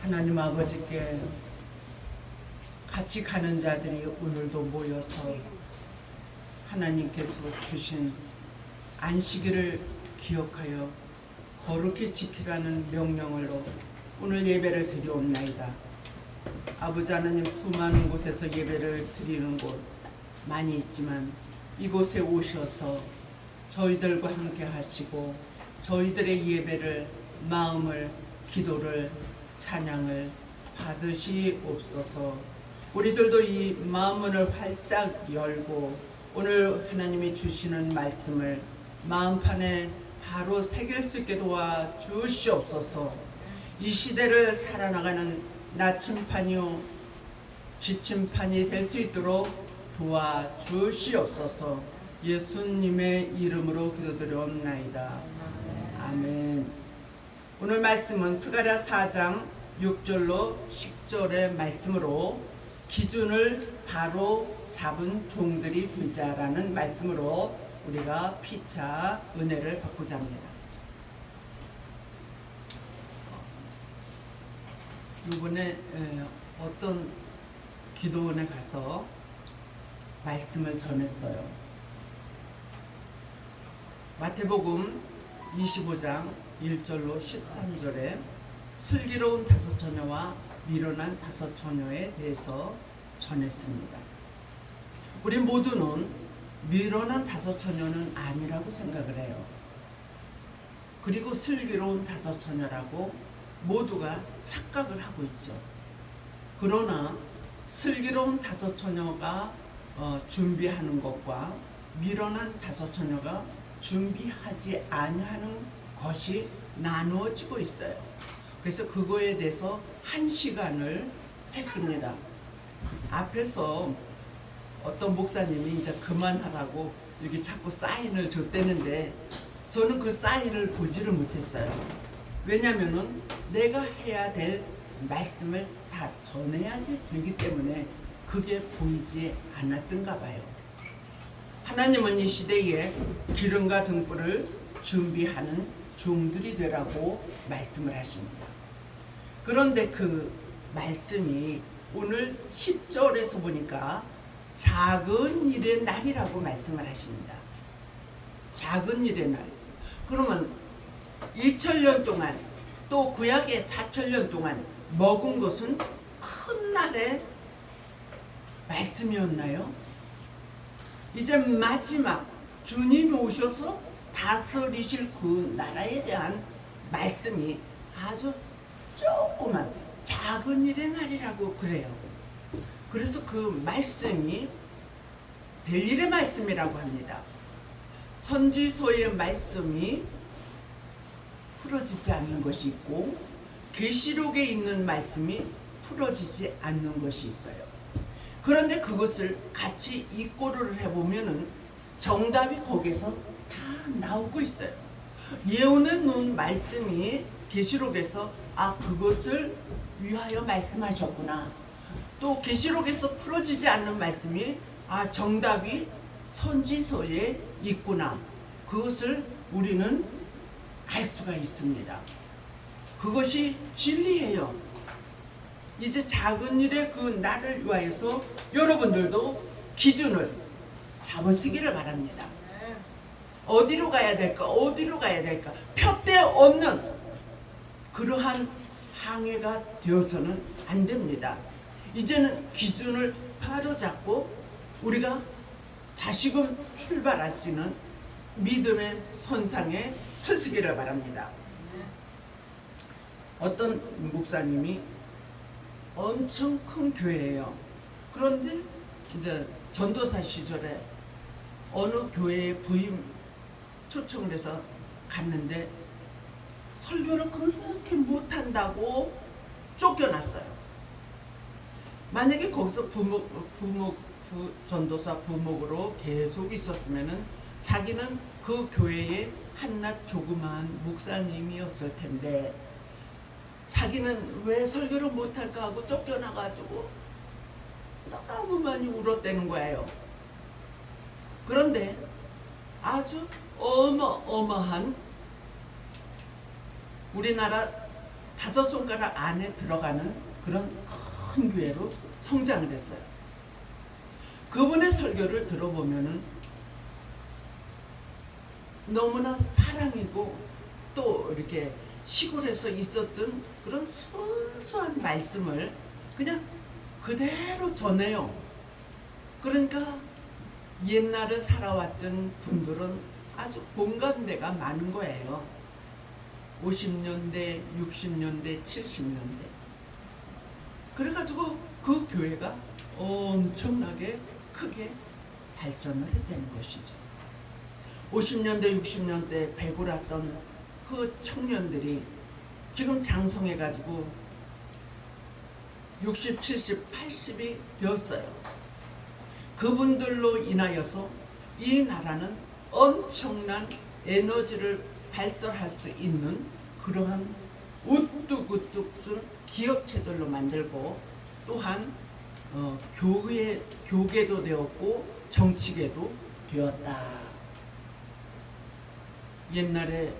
하나님 아버지께 같이 가는 자들이 오늘도 모여서 하나님께서 주신 안식일을 기억하여 거룩히 지키라는 명령으로 오늘 예배를 드리옵나이다. 아버지 하나님, 수많은 곳에서 예배를 드리는 곳 많이 있지만 이곳에 오셔서 저희들과 함께 하시고 저희들의 예배를, 마음을, 기도를, 찬양을 받으시옵소서. 우리들도 이 마음문을 활짝 열고 오늘 하나님이 주시는 말씀을 마음판에 바로 새길 수 있게 도와 주시옵소서. 이 시대를 살아나가는 나침판이요 지침판이 될 수 있도록 도와 주시옵소서. 예수님의 이름으로 기도드리옵나이다. 아멘. 오늘 말씀은 스가랴 4장 6절로 10절의 말씀으로 기준을 바로 잡은 종들이 되자라는 말씀으로 우리가 피차 은혜를 받고자 합니다. 이번에 어떤 기도원에 가서 말씀을 전했어요. 마태복음 25장 1절로 13절에 슬기로운 다섯 처녀와 미련한 다섯 처녀에 대해서 전했습니다. 우리 모두는 미련한 다섯 처녀는 아니라고 생각을 해요. 그리고 슬기로운 다섯 처녀라고 모두가 착각을 하고 있죠. 그러나 슬기로운 다섯 처녀가 준비하는 것과 미련한 다섯 처녀가 준비하지 아니하는 것이 나누어지고 있어요. 그래서 그거에 대해서 1시간을 했습니다. 앞에서 어떤 목사님이 이제 그만하라고 이렇게 자꾸 사인을 줬대는데 저는 그 사인을 보지를 못했어요. 왜냐면은 내가 해야 될 말씀을 다 전해야지 되기 때문에 그게 보이지 않았던가 봐요. 하나님은 이 시대에 기름과 등불을 준비하는 종들이 되라고 말씀을 하십니다. 그런데 그 말씀이 오늘 10절에서 보니까 작은 일의 날이라고 말씀을 하십니다. 작은 일의 날. 그러면 2000년 동안 또 구약의 4000년 동안 먹은 것은 큰 날의 말씀이었나요? 이제 마지막 주님이 오셔서 다스리실 그 나라에 대한 말씀이 아주 조그만 작은 일의 날이라고 그래요. 그래서 그 말씀이 될 일의 말씀이라고 합니다. 선지서의 말씀이 풀어지지 않는 것이 있고 계시록에 있는 말씀이 풀어지지 않는 것이 있어요. 그런데 그것을 같이 이꼬르를 해보면은 정답이 거기에서 다 나오고 있어요. 예언해 놓은 말씀이 계시록에서 그것을 위하여 말씀하셨구나. 또 계시록에서 풀어지지 않는 말씀이 정답이 선지서에 있구나. 그것을 우리는 알 수가 있습니다. 그것이 진리예요. 이제 작은 일의 그 날을 위하여서 여러분들도 기준을 잡으시기를 바랍니다. 어디로 가야 될까? 어디로 가야 될까? 푯대 없는 그러한 항해가 되어서는 안 됩니다. 이제는 기준을 바로 잡고 우리가 다시금 출발할 수 있는 믿음의 선상에 서시기를 바랍니다. 어떤 목사님이 엄청 큰 교회예요. 그런데 이제 전도사 시절에 어느 교회에 부임 초청을 해서 갔는데 설교를 그렇게 못한다고 쫓겨났어요. 만약에 거기서 전도사 부목으로 계속 있었으면은 자기는 그 교회의 한낱 조그만 목사님이었을 텐데 자기는 왜 설교를 못할까 하고 쫓겨나가지고 너무 많이 울었다는 거예요. 그런데 아주 어마어마한 우리나라 다섯 손가락 안에 들어가는 그런 큰 교회로 성장을 했어요. 그분의 설교를 들어보면은 너무나 사랑이고 또 이렇게 시골에서 있었던 그런 순수한 말씀을 그냥 그대로 전해요. 그러니까 옛날을 살아왔던 분들은 아주 공감대가 많은 거예요. 50년대, 60년대, 70년대. 그래가지고 그 교회가 엄청나게 크게 발전을 했다는 것이죠. 50년대, 60년대 배굴았던 그 청년들이 지금 장성해가지고 60, 70, 80이 되었어요. 그분들로 인하여서 이 나라는 엄청난 에너지를 발설할 수 있는 그러한 우뚝우뚝 쓴 기업체들로 만들고 또한 교계도 되었고 정치계도 되었다. 옛날에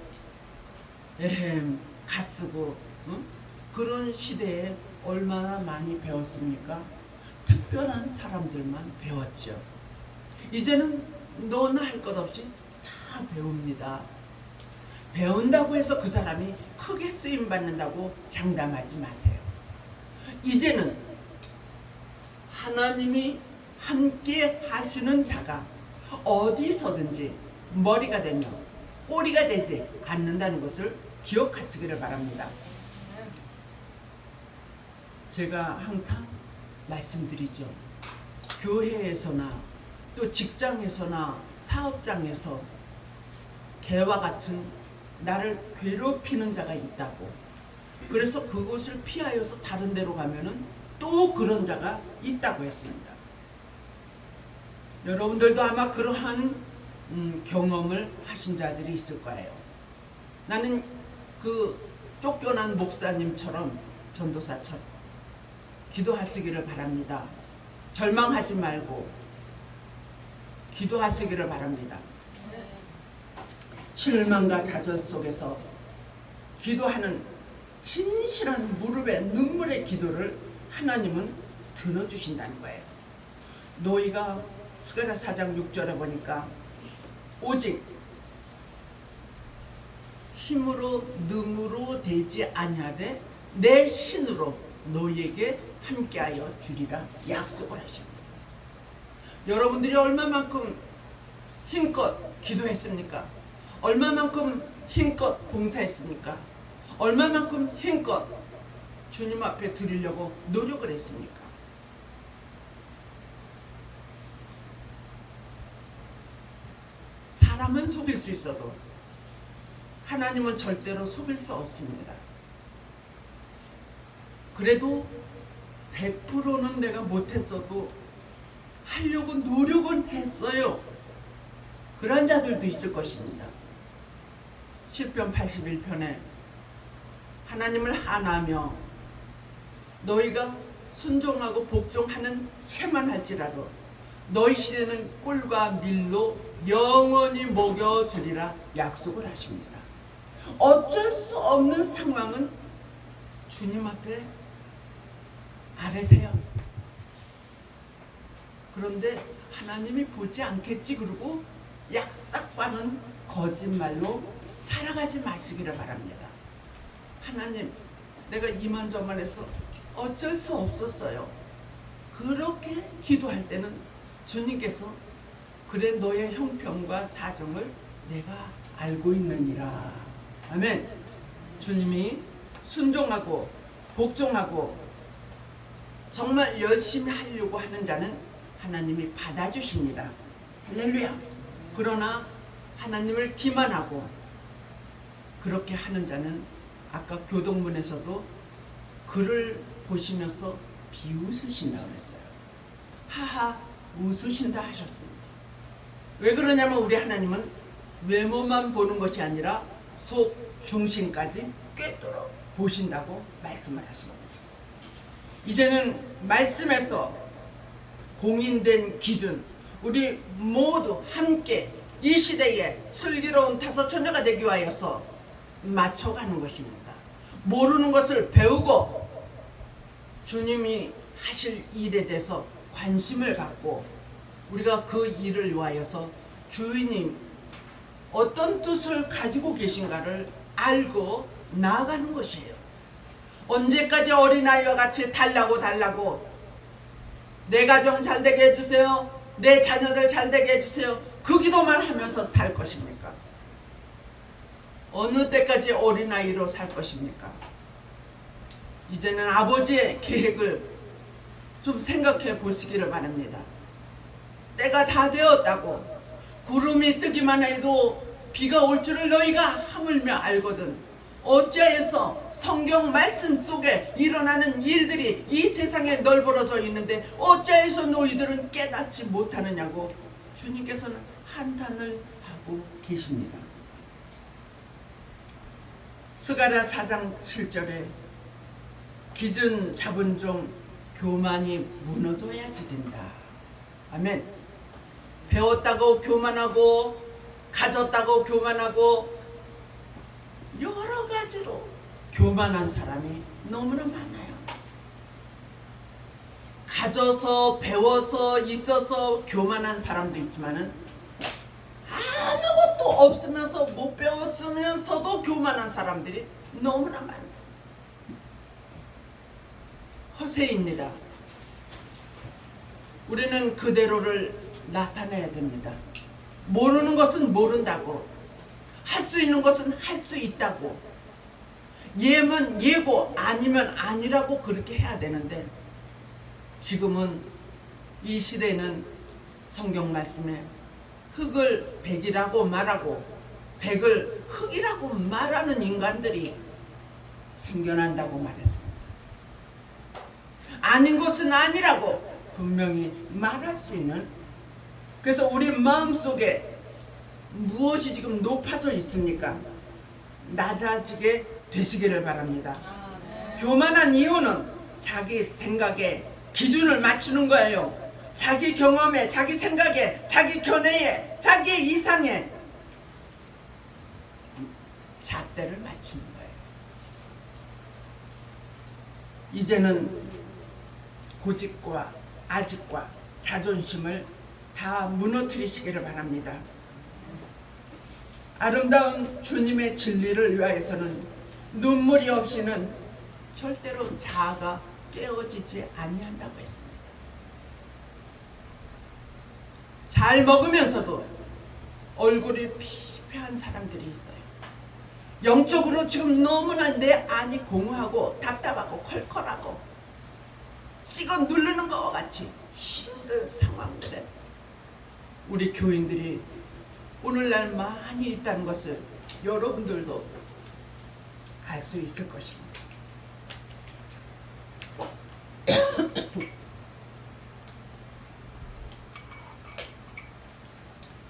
갓 쓰고 그런 시대에 얼마나 많이 배웠습니까? 특별한 사람들만 배웠죠. 이제는 너나 할 것 없이 다 배웁니다. 배운다고 해서 그 사람이 크게 쓰임 받는다고 장담하지 마세요. 이제는 하나님이 함께 하시는 자가 어디서든지 머리가 되며 꼬리가 되지 않는다는 것을 기억하시기를 바랍니다. 제가 항상 말씀드리죠. 교회에서나 또 직장에서나 사업장에서 개와 같은 나를 괴롭히는 자가 있다고. 그래서 그것을 피하여서 다른 데로 가면은 또 그런 자가 있다고 했습니다. 여러분들도 아마 그러한 경험을 하신 자들이 있을 거예요. 나는 그 쫓겨난 목사님처럼 전도사처럼 기도하시기를 바랍니다. 절망하지 말고 기도하시기를 바랍니다. 실망과 좌절 속에서 기도하는 진실한 무릎의 눈물의 기도를 하나님은 들어주신다는 거예요. 너희가 스가랴 4장 6절에 보니까 오직 힘으로 능으로 되지 아니하되 내 신으로 너희에게 함께하여 주리라 약속을 하십니다. 여러분들이 얼마만큼 힘껏 기도했습니까? 얼마만큼 힘껏 봉사했습니까? 얼마만큼 힘껏 주님 앞에 드리려고 노력을 했습니까? 사람은 속일 수 있어도 하나님은 절대로 속일 수 없습니다. 그래도 100%는 내가 못했어도 하려고 노력은 했어요. 그런 자들도 있을 것입니다. 시편 81편에 하나님을 하나며 너희가 순종하고 복종하는 채만 할지라도 너희 시대는 꿀과 밀로 영원히 먹여주리라 약속을 하십니다. 어쩔 수 없는 상황은 주님 앞에 아뢰세요. 그런데 하나님이 보지 않겠지 그러고 약삭과는 거짓말로 살아가지 마시기를 바랍니다. 하나님, 내가 이만저만해서 어쩔 수 없었어요. 그렇게 기도할 때는 주님께서 그래 너의 형편과 사정을 내가 알고 있느니라. 아멘. 주님이 순종하고 복종하고 정말 열심히 하려고 하는 자는 하나님이 받아주십니다. 할렐루야. 그러나 하나님을 기만하고 그렇게 하는 자는 아까 교동문에서도 그를 보시면서 비웃으신다고 그랬어요. 하하 웃으신다 하셨습니다. 왜 그러냐면 우리 하나님은 외모만 보는 것이 아니라 속 중심까지 꿰뚫어 보신다고 말씀을 하십니다. 이제는 말씀에서 공인된 기준 우리 모두 함께 이 시대에 슬기로운 다섯 처녀가 되기 위하여서 맞춰가는 것입니다. 모르는 것을 배우고 주님이 하실 일에 대해서 관심을 갖고 우리가 그 일을 위하여서 주인님 어떤 뜻을 가지고 계신가를 알고 나아가는 것이에요. 언제까지 어린아이와 같이 달라고 내 가정 잘되게 해주세요, 내 자녀들 잘되게 해주세요, 그 기도만 하면서 살 것입니까? 어느 때까지 어린아이로 살 것입니까? 이제는 아버지의 계획을 좀 생각해 보시기를 바랍니다. 때가 다 되었다고 구름이 뜨기만 해도 비가 올 줄을 너희가 하물며 알거든. 어찌하여서 성경 말씀 속에 일어나는 일들이 이 세상에 널브러져 있는데 어찌하여서 너희들은 깨닫지 못하느냐고 주님께서는 한탄을 하고 계십니다. 스가랴 4장 7절에 기준 잡은 종 교만이 무너져야지 된다. 아멘. 배웠다고 교만하고 가졌다고 교만하고 여러 가지로 교만한 사람이 너무나 많아요. 가져서 배워서 있어서 교만한 사람도 있지만은 아무것도 없으면서 못 배웠으면서도 교만한 사람들이 너무나 많아요. 허세입니다. 우리는 그대로를 나타내야 됩니다. 모르는 것은 모른다고, 할 수 있는 것은 할 수 있다고, 예면 예고 아니면 아니라고 그렇게 해야 되는데 지금은 이 시대는 성경 말씀에 흙을 백이라고 말하고 백을 흙이라고 말하는 인간들이 생겨난다고 말했습니다. 아닌 것은 아니라고 분명히 말할 수 있는, 그래서 우리 마음속에 무엇이 지금 높아져 있습니까? 낮아지게 되시기를 바랍니다. 교만한 이유는 자기 생각에 기준을 맞추는 거예요. 자기 경험에, 자기 생각에, 자기 견해에, 자기 이상에 잣대를 맞추는 거예요. 이제는 고집과 아집과 자존심을 다 무너뜨리시기를 바랍니다. 아름다운 주님의 진리를 위하여서는 눈물이 없이는 절대로 자아가 깨어지지 아니한다고 했습니다. 잘 먹으면서도 얼굴이 피폐한 사람들이 있어요. 영적으로 지금 너무나 내 안이 공허하고 답답하고 컬컬하고 찍어 누르는 것과 같이 힘든 상황들에 우리 교인들이 오늘날 많이 있다는 것을 여러분들도 알 수 있을 것입니다.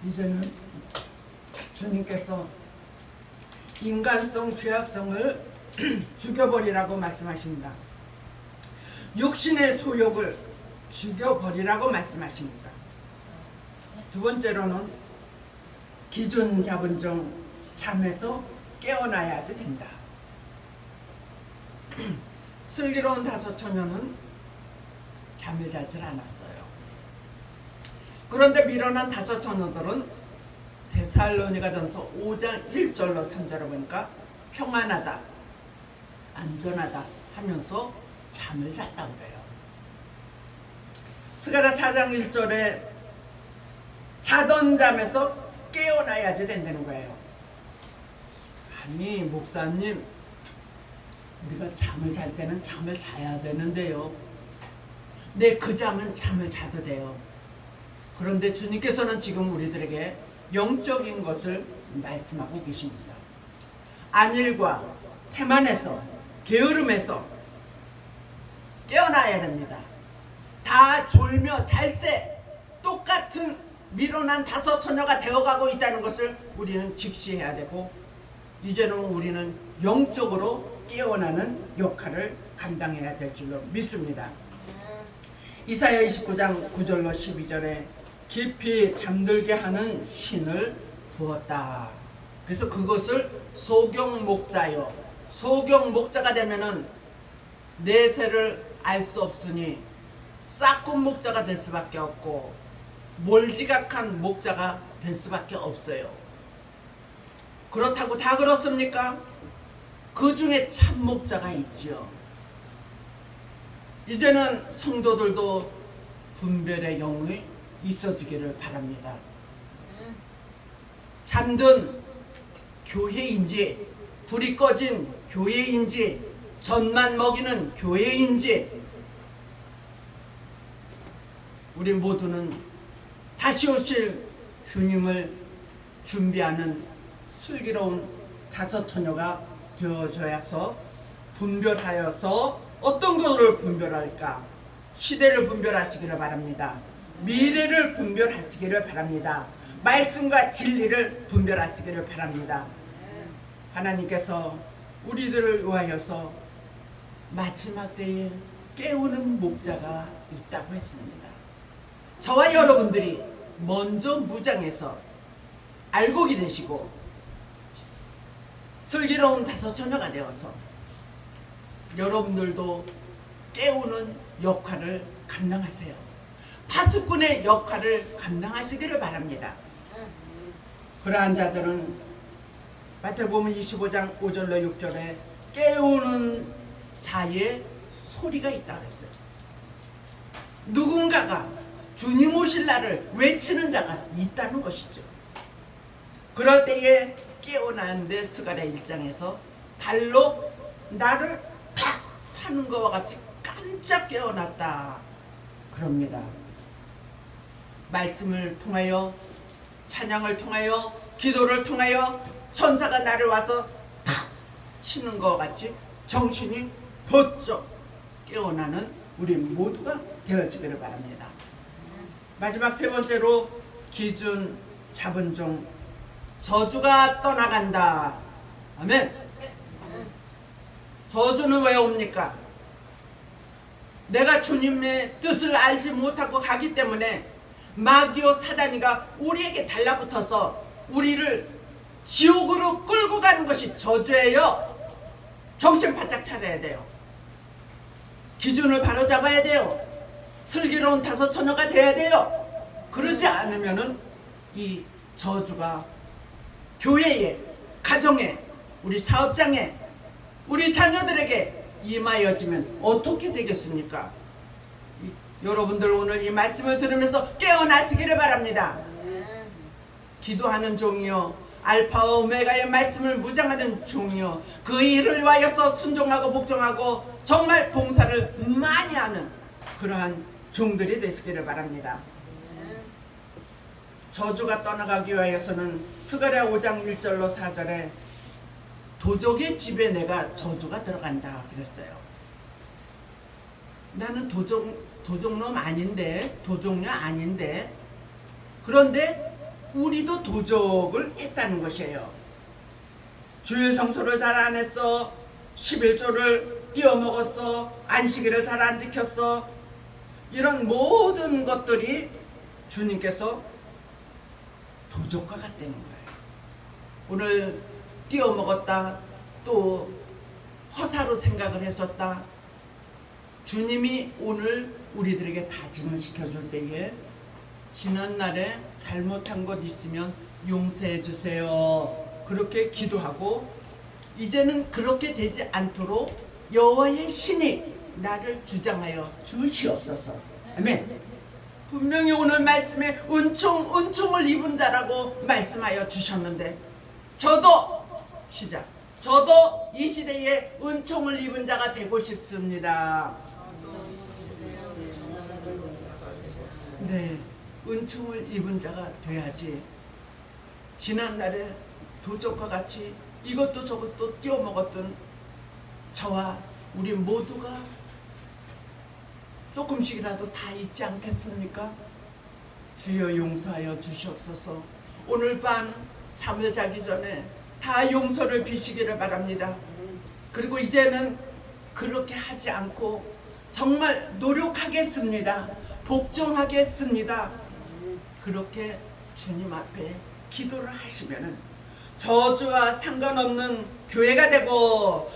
이제는 주님께서 인간성 죄악성을 죽여버리라고 말씀하십니다. 육신의 소욕을 죽여버리라고 말씀하십니다. 두 번째로는 기준 잡은 종 잠에서 깨어나야지 된다. 슬기로운 다섯 처녀는 잠을 자질 않았어요. 그런데 미련한 다섯 처녀들은 데살로니가전서 5장 1절로 3절을 보니까 평안하다, 안전하다 하면서 잠을 잤다고 그래요. 스가랴 4장 1절에 자던 잠에서 깨어나야지 된다는 거예요. 아니 목사님, 우리가 잠을 잘 때는 잠을 자야 되는데요. 네, 그 잠은 잠을 자도 돼요. 그런데 주님께서는 지금 우리들에게 영적인 것을 말씀하고 계십니다. 안일과 태만에서, 게으름에서 깨어나야 됩니다. 다 졸며 잘새 똑같은 미련한 다섯 처녀가 되어가고 있다는 것을 우리는 직시해야 되고, 이제는 우리는 영적으로 깨어나는 역할을 감당해야 될 줄로 믿습니다. 이사야 29장 9절로 12절에 깊이 잠들게 하는 신을 두었다. 그래서 그것을 소경 목자여 소경 목자가 되면은 내세를 알 수 없으니 싹군 목자가 될 수밖에 없고 몰지각한 목자가 될 수밖에 없어요. 그렇다고 다 그렇습니까? 그 중에 참 목자가 있죠. 이제는 성도들도 분별의 영이 있어지기를 바랍니다. 잠든 교회인지, 불이 꺼진 교회인지, 젖만 먹이는 교회인지, 우리 모두는 다시 오실 주님을 준비하는 슬기로운 다섯 처녀가 되어줘야서 분별하여서 어떤 것을 분별할까? 시대를 분별하시기를 바랍니다. 미래를 분별하시기를 바랍니다. 말씀과 진리를 분별하시기를 바랍니다. 하나님께서 우리들을 위하여서 마지막 때에 깨우는 목자가 있다고 했습니다. 저와 여러분들이 먼저 무장해서 알곡이 되시고 슬기로운 다섯 처녀가 되어서 여러분들도 깨우는 역할을 감당하세요. 파수꾼의 역할을 감당하시기를 바랍니다. 그러한 자들은 마태복음 25장 5절로 6절에 깨우는 자의 소리가 있다고 했어요. 누군가가 주님 오실 날을 외치는 자가 있다는 것이죠. 그럴 때에 깨어나는데 스가랴 1장에서 발로 나를 탁 차는 것과 같이 깜짝 깨어났다 그럽니다. 말씀을 통하여, 찬양을 통하여, 기도를 통하여 천사가 나를 와서 탁 치는 것과 같이 정신이 번쩍 깨어나는 우리 모두가 되어지기를 바랍니다. 마지막 세 번째로 기준 잡은 종, 저주가 떠나간다. 아멘. 저주는 왜 옵니까? 내가 주님의 뜻을 알지 못하고 가기 때문에 마귀요 사단이가 우리에게 달라붙어서 우리를 지옥으로 끌고 가는 것이 저주예요. 정신 바짝 차려야 돼요. 기준을 바로 잡아야 돼요. 슬기로운 다섯 처녀가 돼야 돼요. 그러지 않으면은 이 저주가 교회에, 가정에, 우리 사업장에, 우리 자녀들에게 임하여지면 어떻게 되겠습니까? 여러분들 오늘 이 말씀을 들으면서 깨어나시기를 바랍니다. 기도하는 종이요, 알파와 오메가의 말씀을 무장하는 종이요, 그 일을 위하여서 순종하고 복종하고 정말 봉사를 많이 하는 그러한 종들이 되시기를 바랍니다. 저주가 떠나가기 위하여서는 스가랴 5장 1절로 4절에 도적의 집에 내가 저주가 들어간다 그랬어요. 나는 도적놈 아닌데, 도적녀 아닌데, 그런데 우리도 도적을 했다는 것이에요. 주일 성소를 잘 안 했어, 11조를 띄어먹었어, 안식일을 잘 안 지켰어, 이런 모든 것들이 주님께서 도적과 같다는 거예요. 오늘 띄어먹었다, 또 허사로 생각을 했었다. 주님이 오늘 우리들에게 다짐을 시켜줄 때에 지난날에 잘못한 것 있으면 용서해 주세요. 그렇게 기도하고 이제는 그렇게 되지 않도록 여호와의 신이 나를 주장하여 주시옵소서. 아멘. 분명히 오늘 말씀에 은총을 입은 자라고 말씀하여 주셨는데 저도 이 시대에 은총을 입은 자가 되고 싶습니다. 네, 은총을 입은 자가 돼야지 지난날에 도적과 같이 이것도 저것도 띄어먹었던 저와 우리 모두가 조금씩이라도 다 있지 않겠습니까? 주여 용서하여 주시옵소서. 오늘 밤 잠을 자기 전에 다 용서를 비시기를 바랍니다. 그리고 이제는 그렇게 하지 않고 정말 노력하겠습니다. 복종하겠습니다. 그렇게 주님 앞에 기도를 하시면은 저주와 상관없는 교회가 되고,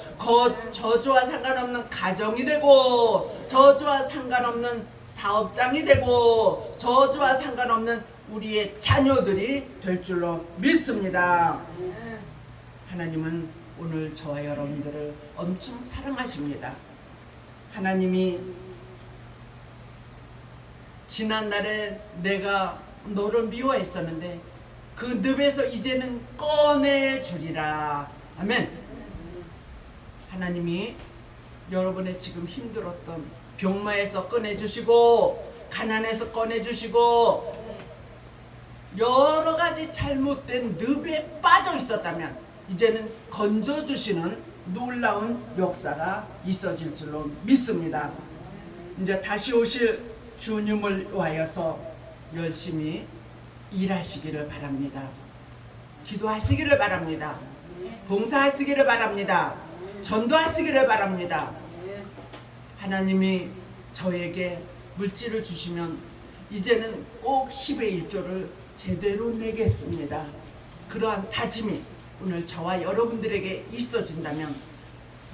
저주와 상관없는 가정이 되고, 저주와 상관없는 사업장이 되고, 저주와 상관없는 우리의 자녀들이 될 줄로 믿습니다. 하나님은 오늘 저와 여러분들을 엄청 사랑하십니다. 하나님이 지난날에 내가 너를 미워했었는데 그 늪에서 이제는 꺼내주리라. 아멘. 하나님이 여러분의 지금 힘들었던 병마에서 꺼내주시고, 가난에서 꺼내주시고, 여러 가지 잘못된 늪에 빠져 있었다면 이제는 건져주시는 놀라운 역사가 있어질 줄로 믿습니다. 이제 다시 오실 주님을 위하여서 열심히 일하시기를 바랍니다. 기도하시기를 바랍니다. 봉사하시기를 바랍니다. 전도하시기를 바랍니다. 하나님이 저에게 물질을 주시면 이제는 꼭 10의 1조를 제대로 내겠습니다. 그러한 다짐이 오늘 저와 여러분들에게 있어진다면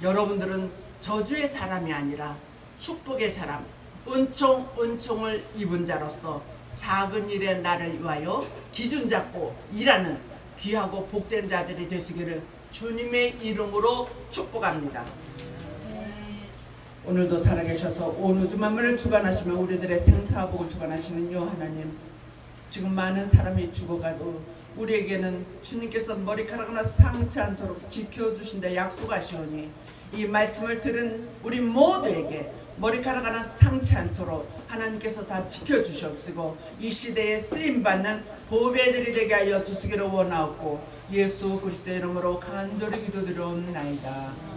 여러분들은 저주의 사람이 아니라 축복의 사람, 은총을 입은 자로서 작은 일에 나를 위하여 기준 잡고 일하는 귀하고 복된 자들이 되시기를 주님의 이름으로 축복합니다. 오늘도 살아계셔서 온 우주 만물을 주관하시며 우리들의 생사와 복을 주관하시는 요 하나님, 지금 많은 사람이 죽어가도 우리에게는 주님께서 머리카락 하나 상치 않도록 지켜주신다 약속하시오니 이 말씀을 들은 우리 모두에게 머리카락 하나 상치 않도록 하나님께서 다 지켜주시옵시고 이 시대에 쓰임받는 보배들이 되게 하여 주시기를 원하옵고 예수 그리스도의 이름으로 간절히 기도드려옵나이다.